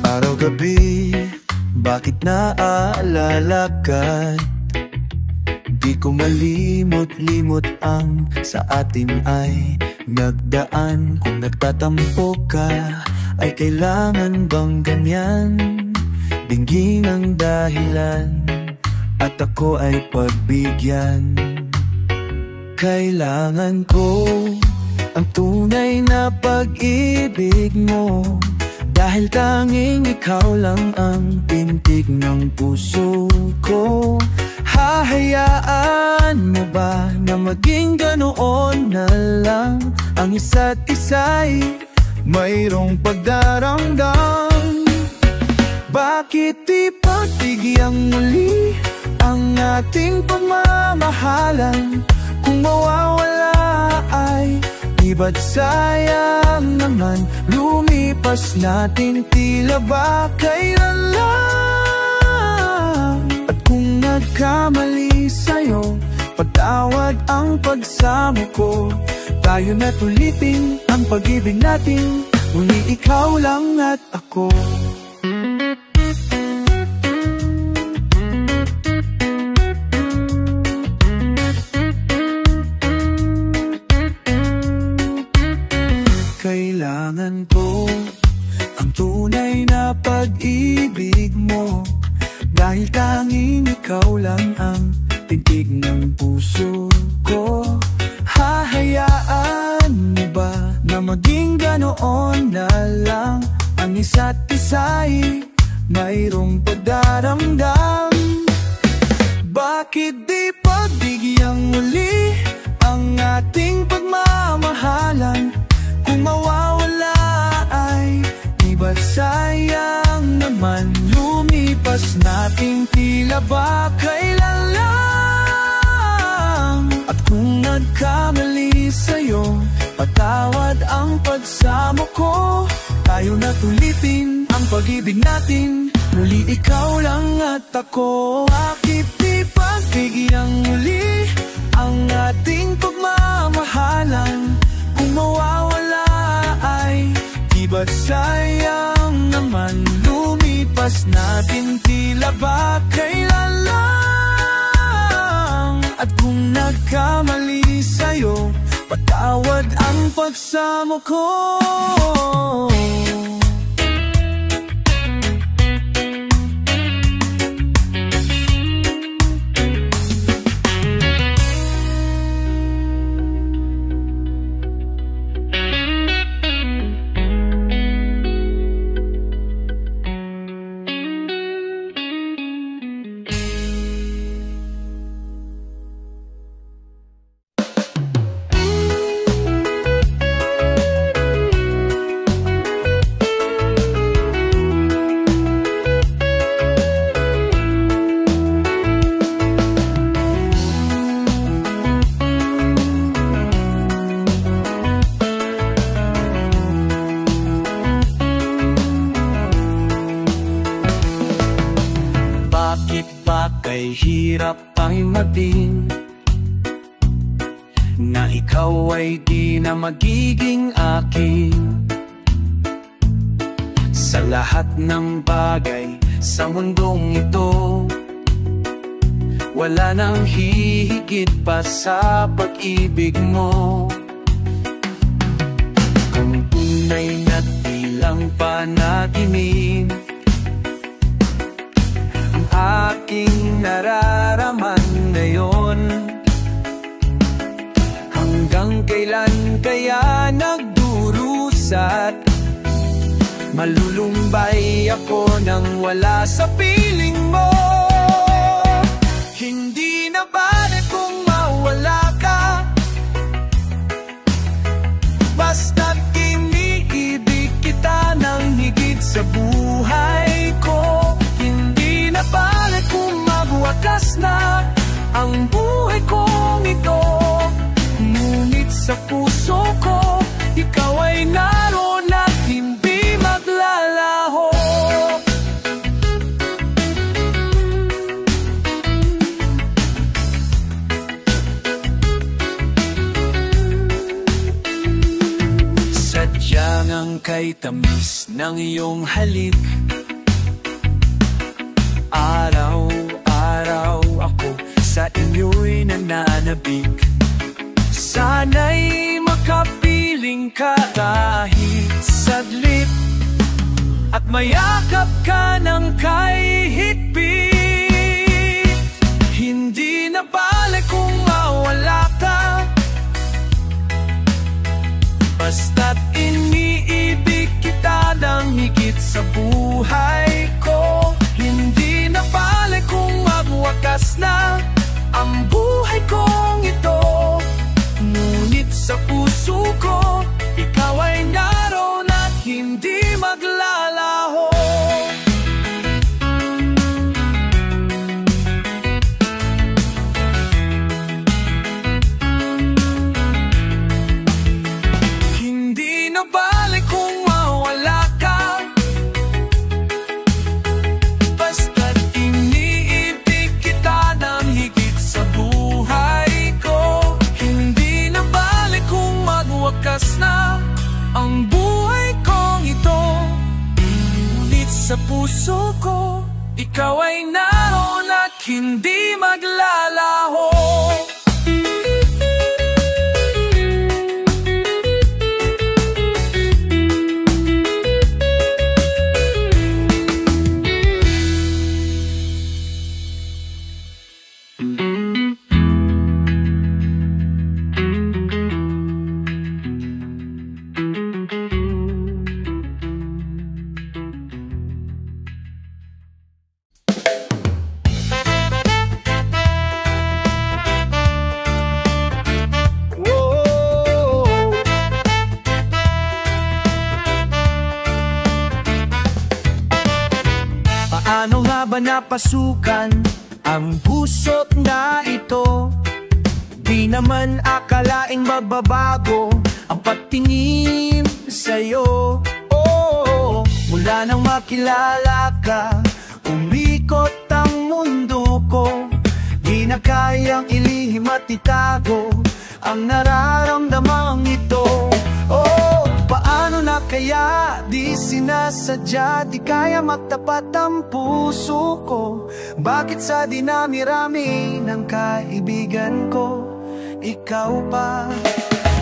Araw-gabi, bakit naaalala ka? Di ko malimot-limot ang sa atin ay nagdaan. Kung nagtatampo ka, ay kailangan bang ganyan? Dinggin ang dahilan at ako ay pagbigyan. Kailangan ko ang tunay na pag-ibig mo, dahil tanging ikaw lang ang pintig ng puso ko. Hahayaan mo ba na maging ganoon na lang? Ang isa't isa'y mayroong pagdaramdam. Bakit di pagbigyang muli ang ating pagmamahalan? Kung mawawala ay di ba't sayang naman? Lumipas natin tila ba kailan lang? At kung nagkamali sa'yo, patawad ang pagsamo ko. Tayo na't ulitin ang pag-ibig natin, muli ikaw lang at ako. Kailangan ko ang tunay na pag-ibig mo, dahil tanging ikaw lang ang tintig ng puso ko. Hahayaan mo ba na maging ganoon na lang? Ang isa't isa'y mayroong pagdaramdam. Bakit di pagbigyang muli ang ating pagmamahalan? Kung mawawala ay di ba't sayang naman? Lumipas nating tila ba kailan lang? At kung nagkamali sa'yo, patawad ang pagsamo ko. Tayo na't ulitin ang pag-ibig natin, muli ikaw lang at ako. Bakit di pagbigyang muli ang ating pagmamahalan? Kung mawawala ay di ba't sayang naman? Lumipas natin tila ba kailan lang? At kung nagkamali sa'yo, patawad ang pagsamo ko. Kay hirap ay maging na ikaw ay di na magiging akin. Sa lahat ng bagay sa mundong ito, wala nang hihigit pa sa pag-ibig mo. Kung tunay na di lang panaginip aking nararaman ngayon, hanggang kailan kaya nagdurusat? Malulumbay ako nang wala sa piling mo. Hindi na bale kung mawala ka, basta't iniibig kita ng higit sa buhay ko. Na bale kung magwakas na ang buhay kong ito, ngunit sa puso ko ikaw ay naroon at hindi maglalaho. kay tamis ng iyong halik. Araw-araw ako sa inyo'y nananabik. Sana'y makapiling ka kahit saglit, at mayakap ka ng kahigpit. Hindi na bale kung mawala ka, basta't iniibig kita ng higit sa buhay ko. Hindi na bale kung magwakas na ang buhay kong ito, ngunit sa puso ko ikaw ay naroon at hindi maglalaho. Hindi na bale kung mawala ka, basta't iniibig kita ng higit sa buhay ko. Hindi na bale kung magwakas na ang buhay kong ito, ngunit sa puso ko ikaw ay naroon at hindi maglalaho. Paano nga ba napasukan ang puso't na ito? Di naman akalaing magbabago ang pagtingin sa'yo. Oh, mula nang makilala ka, umikot ang mundo ko. Di na kayang ilihim at itago ang nararamdamang ito. Oh, paano na kaya di sinasadya, di kaya magtapat ang puso ko? Bakit sa dinami-rami ng kaibigan ko, ikaw pa?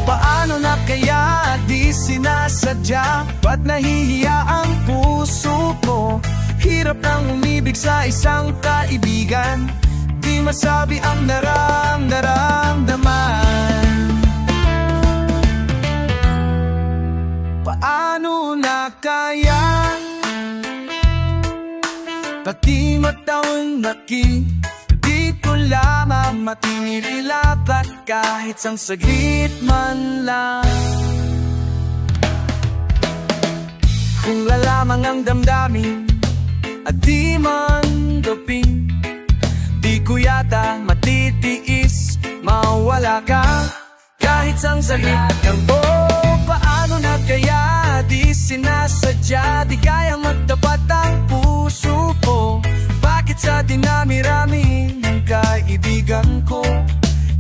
Paano na kaya di sinasadya, ba't nahihiya ang puso ko? Hirap nang umibig sa isang kaibigan, di masabi ang nararamdaman. Paano na kaya pati matawang maki, di ko lamang matinilapat kahit sang saglit man lang. Kung lalamang ang damdamin at di man doping, di ko yata matitiis mawala ka kahit sang saglit lang. Oh, paano na kaya di sinasadya, di kaya magtapat ang puso ko? Bakit sa dinami-rami ng kaibigan ko,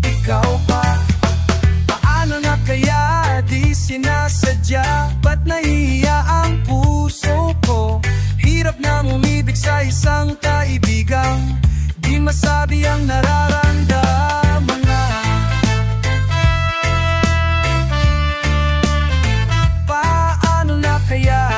ikaw pa? Paano na kaya di sinasadya, ba't nahihiya ang puso ko? Hirap na umibig sa isang kaibigan, di masabi ang nararamdaman. Paano na kaya?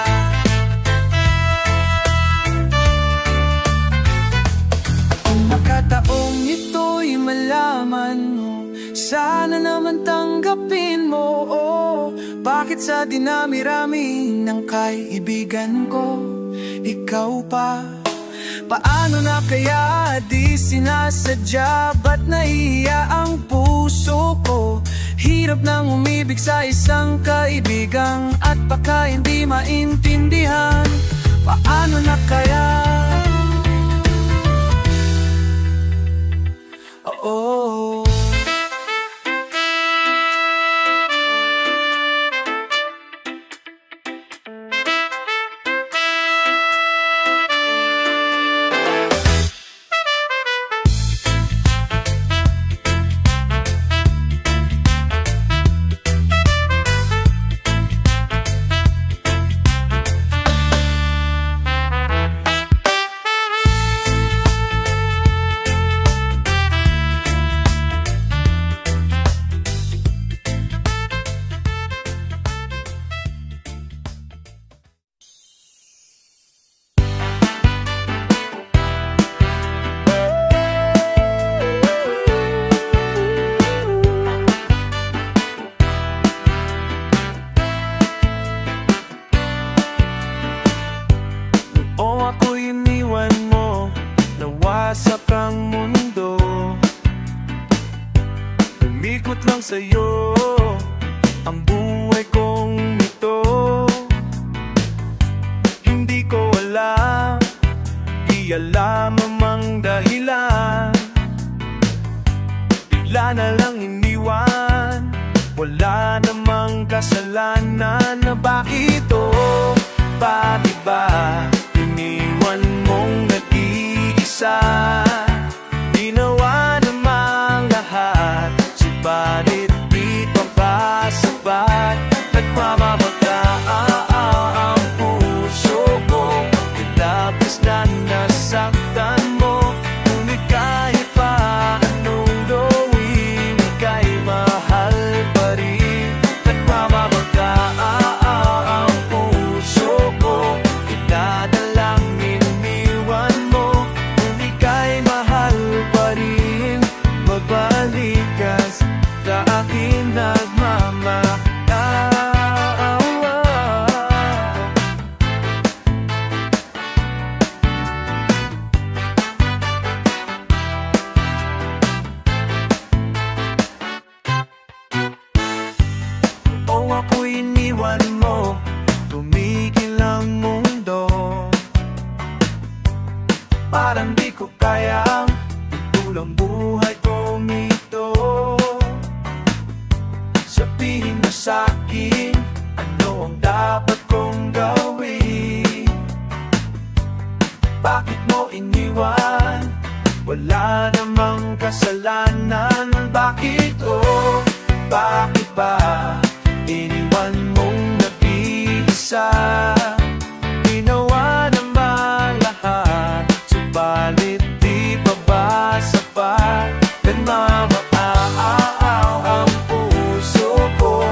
Kung makataong ito'y malaman mo, sana naman tanggapin mo. Oh, bakit sa dinami-rami ng kaibigan ko, ikaw pa? Paano na kaya di sinasadya, ba't nahihiya ang puso ko? Hirap nang umibig sa isang kaibigan at baka hindi maintindihan. Paano na kaya? Oh, kang mundo, umikot lang sa'yo ang buhay kong ito. Hindi ko alam, di alam ang dahilan, bigla na lang iniwan. Wala namang kasalanan na bakit bakit ba iniwan mong nag-iisa? Ginawa namang lahat, subalit di pa ba sapat? Nagmamabagla ang puso ko, ilabis na nasaktan mo. Ngunit kahit pa anong gawin, ika'y mahal pa rin. Nagmamabagla ang puso ko, inadalang iniwan mo. Ngunit ika'y mahal pa rin. Magbalik ka sa akin, nagmamahal. O ako'y iniwan mo, tumigil ang mundo. Parang di ko kayang itulang buhay kong ito. Sabihin mo sa'kin, ano ang dapat kong gawin? Bakit mo iniwan? Wala namang kasalanan. Bakit bakit ba iniwan mong nag-iisa? Ginawa naman lahat, subalit di pa ba sapat? Nagmamaaw ang puso ko,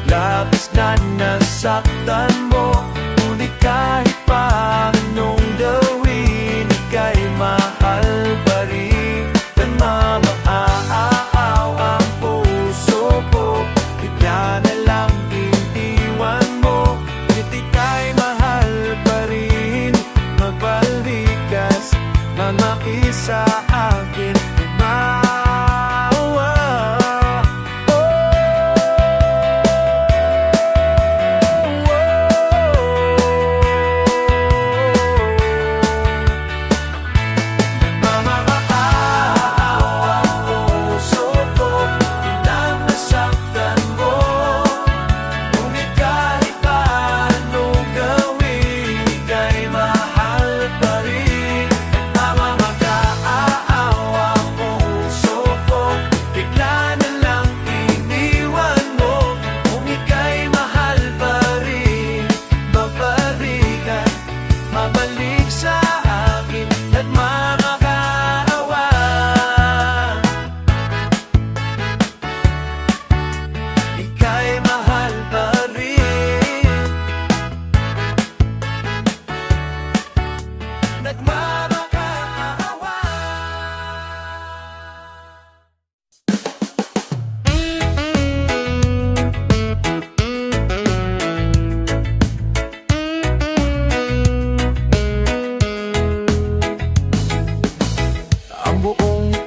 labis na nasaktan mo. Ngunit kahit pa anong gawin, ika'y mahal pa rin. Nagmamaaw ang puso ko, bigla na lang iniwan mo. Ngunit ika'y mahal pa rin. Magbalik ka sa akin.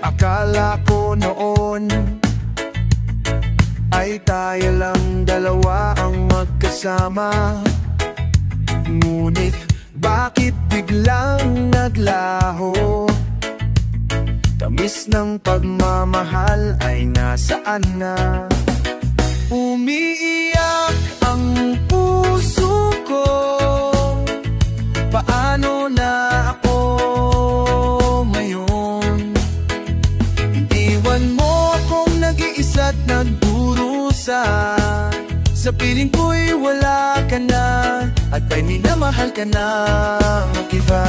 Akala ko noon ay tayo lang dalawa ang magkasama. Ngunit bakit biglang naglaho? Tamis ng pagmamahal ay nasaan na? Umiiyak ang puso ko, paano na ako ngayon? Iniwan mo akong nag-iisa't nagdurusa. Sa piling ko'y wala ka na, at may minamahal ka na mag-iba.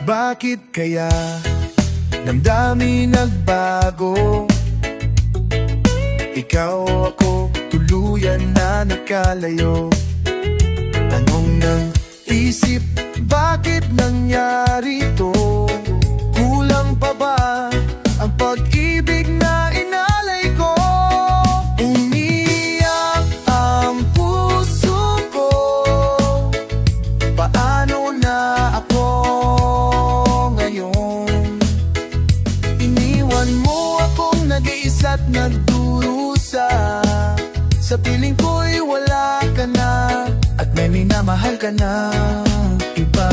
Bakit kaya damdamin nagbago? Ikaw ako tuluyan na nakalayo. Anong nang-isip? Bakit nangyari to? Kulang pa ba ang pag-ibig na inalay ko? Sa piling ko'y wala ka na, at may minamahal ka na iba.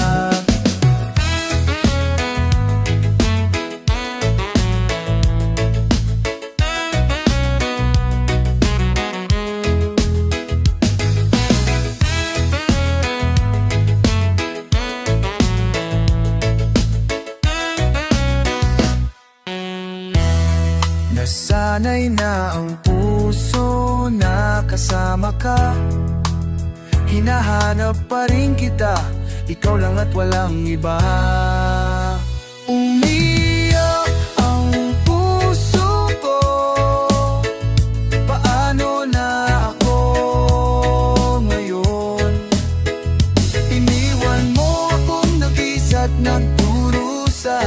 Nasanay na ang puso na kasama ka, hinahanap pa rin kita, ikaw lang at walang iba. Umiyak ang puso ko, paano na ako ngayon? Iniwan mo akong nag-isa't nagdurusa,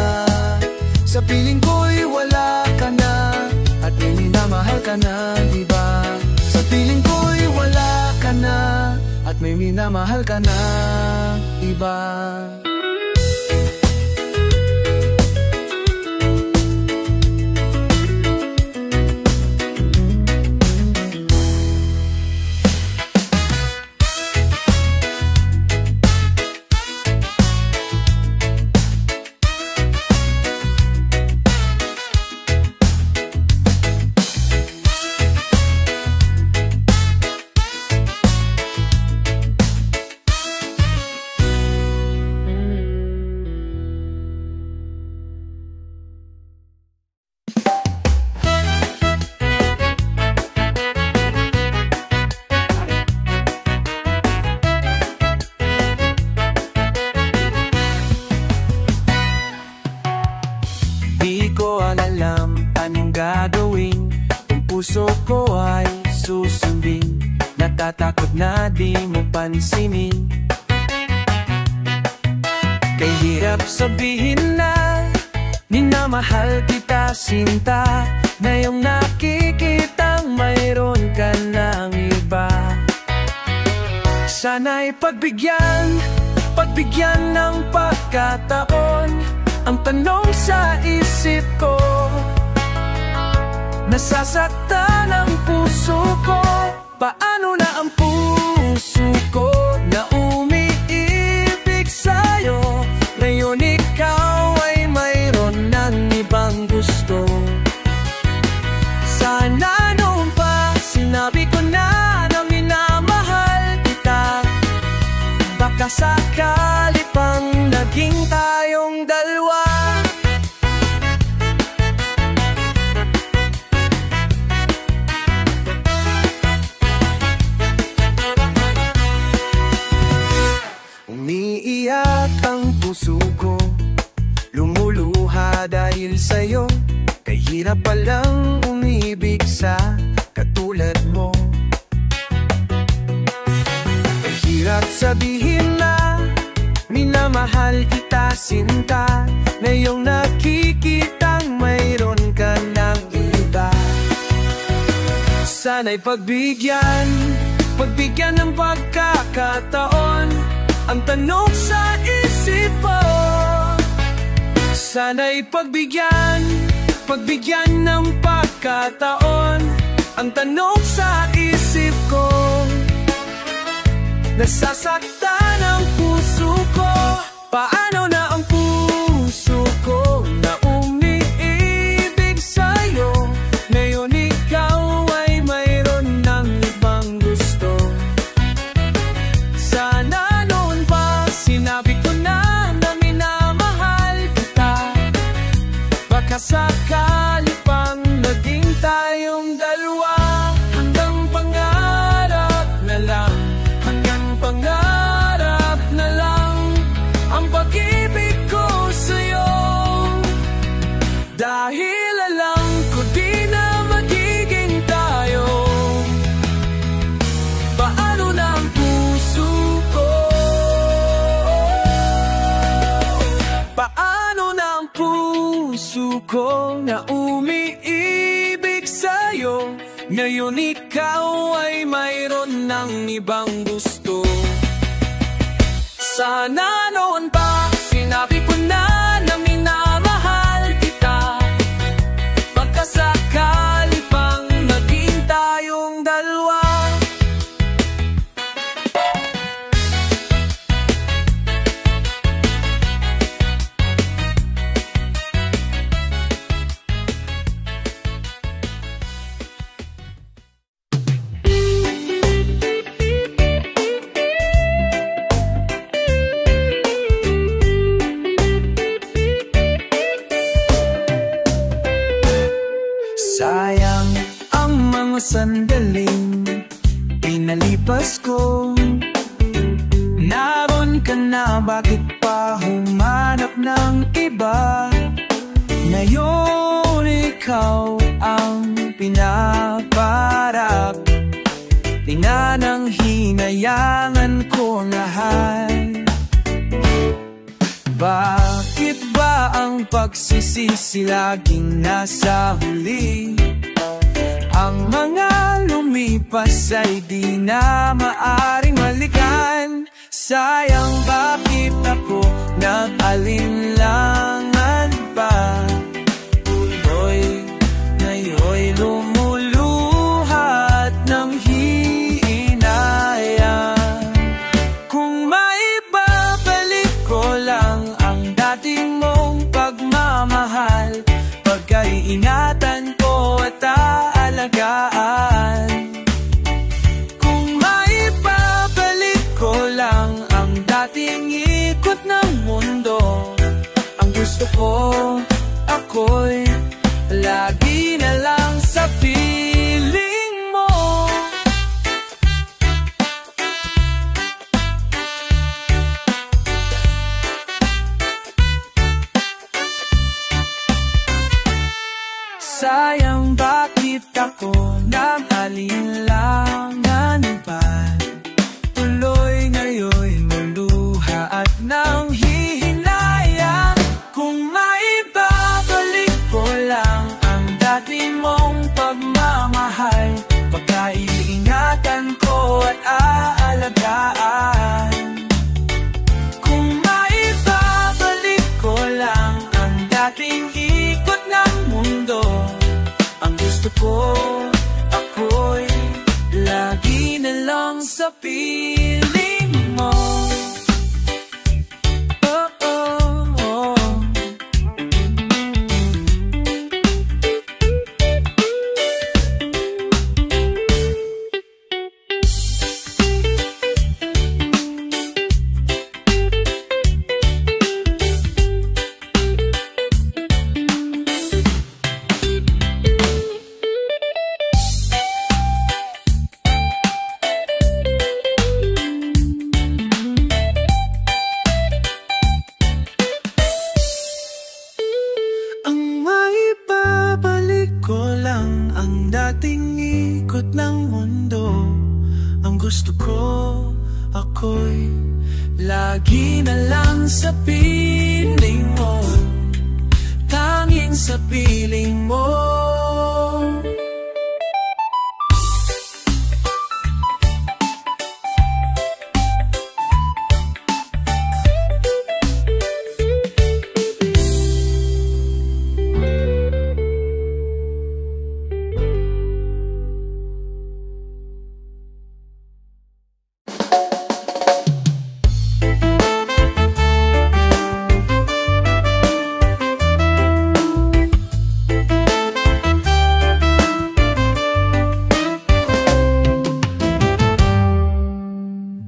sa piling ko'y wala ka na, at may minamahal ka na, diba? Sa piling ko'y wala ka na, at may minamahal ka na, diba? Di ko alam anong gagawin, ang puso ko ay susundin. Natatakot na di mo pansinin, kay hirap sabihin na minamahal kita sinta, ngayong nakikitang mayroon ka ng iba. Sana'y pagbigyan ng pagkataon, ang tanong sa isip ko, nasasaktan ang puso ko. Paano na ang puso ko na umiibig sa'yo, ngayon ikaw ay mayroon ng ibang gusto? Sana noon pa sinabi ko na minamahal kita, baka sakali pang naging tayong dalawa. Umiiyak ang puso ko, lumuluha dahil sa'yo, kay hirap palang umibig sa katulad mo. Kay hirap sabihin na minamahal kita sinta, ngayong nakikitang mayroon ka ng iba. Sana'y pagbigyan ng pagkakataon, ang tanong sa isip ko. Sana'y pagbigyan ng pagkataon, ang tanong sa isip ko. Nasasaktan ang puso ko, paano na ang puso ko na umiibig sa'yo, ngayon ikaw ay mayroon ng ibang gusto. Sana noon pa sinabi ko na minamahal kita, baka sakali pang naging tayong dalawa. Hanggang pangarap na lang, hanggang pangarap na lang ang pag-ibig ko sa'yo. Dahil alam ko di na magiging tayo, paano na ang puso ko? Paano na ang puso ko na umiibig sa'yo, ngayon ikaw ay mayroon ng ibang gusto. Sana noon pa sinabi ko na minamahal kita, baka sakali pang naging tayong dalawa. madaling pinalipas ko. Naroon ka na, bakit pa humanap ng iba? Ngayon ikaw ang pinaparap, pinanang hinayangan ko lahat. Bakit ba ang pagsisisi laging nasa huli? Ang mga lumipas ay di na maaring balikan. Sayang, bakit ako nag-alinlangan pa? Tuloy ngayon'y lumuluhat ng hinayang. Kung maibabalik ko lang ang dating mong pagmamahal, pagkaingatan ko at aalagaan. Kung maibabalik ko lang ang dating ikot ng mundo, ang gusto ko, ako'y lagi na lang sa piling mo. Sayang, bakit ako nag-alinlangan pa? Tuloy ngayon'y luluha at nang hihinayang. Kung maibabalik ko lang ang dati mong pagmamahal, pagkaiingatan ko at aalagaan. Kung maibabalik ko lang ang dating ikot ng mundo, ang gusto ko, ako'y lagi na lang sa piling mo. Oh, oh, oh. Gusto ko, ako'y lagi na lang sa piling mo, tanging sa piling mo.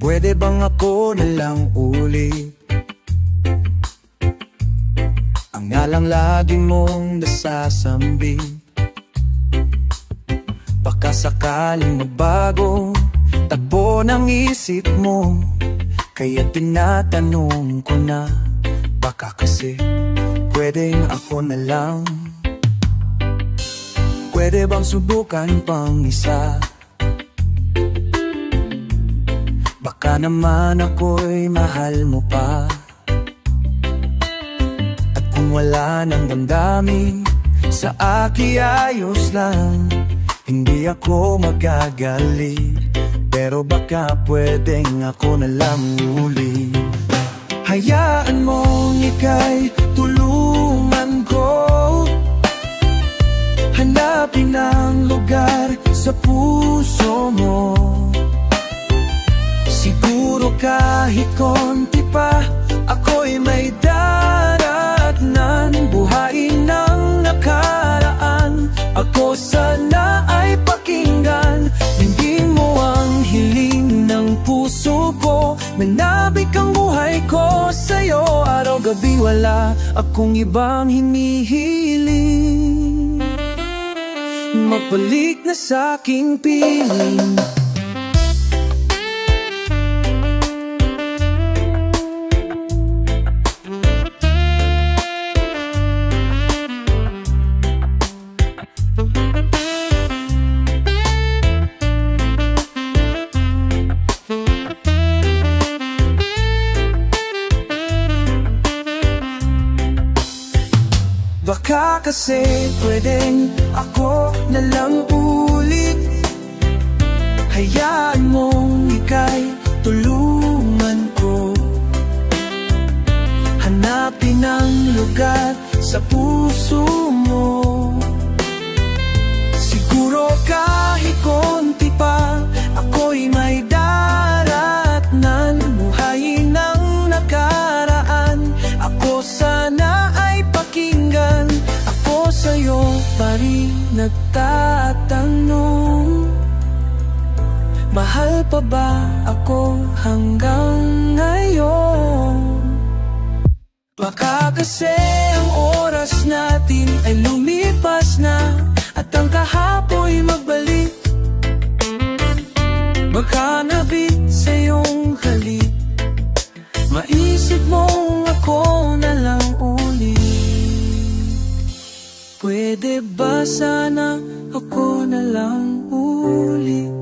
Pwede bang ako na lang ulit ang ngalang laging mong nasasambit? Baka sakaling magbago takbo ng isip mo, kaya tinatanong ko na, baka kasi pwedeng ako na lang. Pwede bang subukan pang isa? Baka naman ako'y mahal mo pa. At kung wala nang damdamin sa akin, ayos lang, hindi ako magagalit. Pero baka pwedeng ako na lang uli. Hayaan mong ika'y tulungan ko, hanapin ang lugar sa puso mo. Siguro kahit konti pa, ako'y may daratnan. Buhayin ng nakaraan, ako sana ay pakinggan. Dinggin mo ang hiling ng puso ko, manabik ang buhay ko sa'yo. Araw-gabi wala akong ibang hinihiling. Magbalik na sa'king piling. Baka kasi pwedeng ako na lang ulit. Hayaan mong ika'y tulungan ko. Hanapin ang lugar sa puso mo. Siguro kahit konti pa ako'y may daratnan. Buhayin ang nakaraan, ako sana ay pakinggan. Ako sa'yo pa rin nagtatanong, mahal pa ba ako hanggang ngayon? Baka kasi ang oras natin ay lumipas na, at ang kahapoy magbalik. Baka nabit sa iyong halik, maisip mong ako na lang ulit. Pwede ba sana ako na lang ulit?